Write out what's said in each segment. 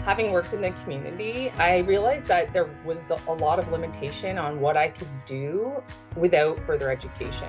Having worked in the community, I realized that there was a lot of limitation on what I could do without further education.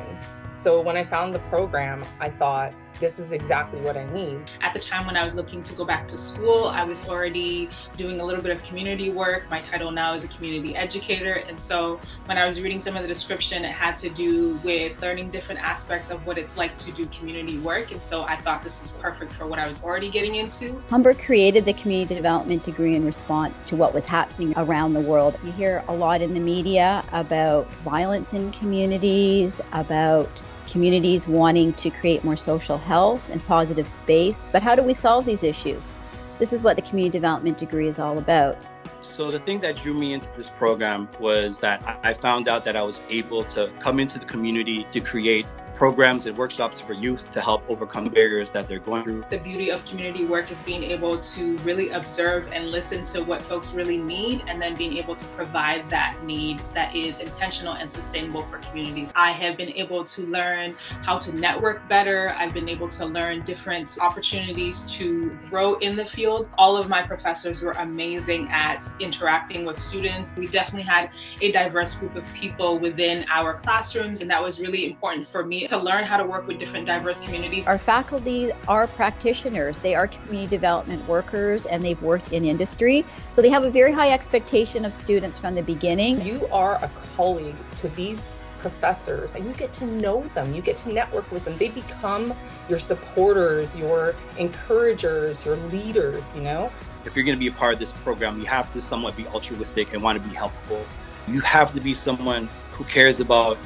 So when I found the program, I thought, this is exactly what I need. At the time when I was looking to go back to school, I was already doing a little bit of community work. My title now is a community educator. And so when I was reading some of the description, it had to do with learning different aspects of what it's like to do community work. And so I thought this was perfect for what I was already getting into. Humber created the community development degree in response to what was happening around the world. You hear a lot in the media about violence in communities, about communities wanting to create more social health and positive space. But how do we solve these issues? This is what the community development degree is all about. So the thing that drew me into this program was that I found out that I was able to come into the community to create programs and workshops for youth to help overcome barriers that they're going through. The beauty of community work is being able to really observe and listen to what folks really need, and then being able to provide that need that is intentional and sustainable for communities. I have been able to learn how to network better. I've been able to learn different opportunities to grow in the field. All of my professors were amazing at interacting with students. We definitely had a diverse group of people within our classrooms, and that was really important for me to learn how to work with different diverse communities. Our faculty are practitioners. They are community development workers, and they've worked in industry. So they have a very high expectation of students from the beginning. You are a colleague to these professors, and you get to know them, you get to network with them. They become your supporters, your encouragers, your leaders, you know? If you're going to be a part of this program, you have to somewhat be altruistic and want to be helpful. You have to be someone who cares about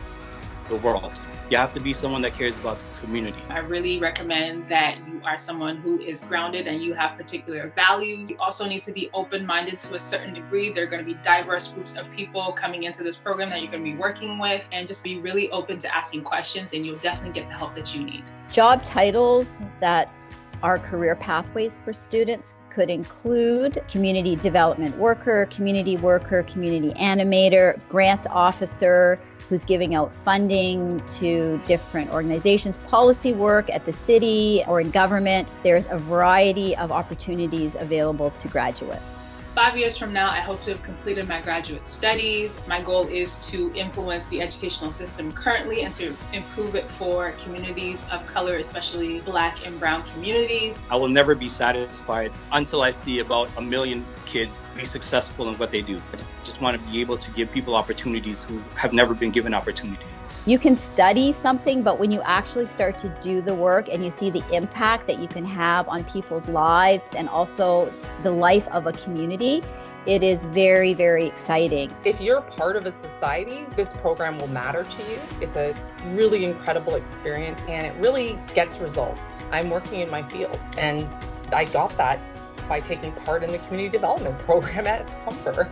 the world. You have to be someone that cares about the community. I really recommend that you are someone who is grounded and you have particular values. You also need to be open-minded to a certain degree. There are going to be diverse groups of people coming into this program that you're going to be working with, and just be really open to asking questions, and you'll definitely get the help that you need. Job titles that are career pathways for students could include community development worker, community animator, grants officer, who's giving out funding to different organizations, policy work at the city or in government. There's a variety of opportunities available to graduates. 5 years from now, I hope to have completed my graduate studies. My goal is to influence the educational system currently and to improve it for communities of color, especially Black and Brown communities. I will never be satisfied until I see about 1 million kids be successful in what they do. I just want to be able to give people opportunities who have never been given opportunities. You can study something, but when you actually start to do the work and you see the impact that you can have on people's lives and also the life of a community, it is very, very exciting. If you're part of a society, this program will matter to you. It's a really incredible experience, and it really gets results. I'm working in my field, and I got that by taking part in the community development program at Humber.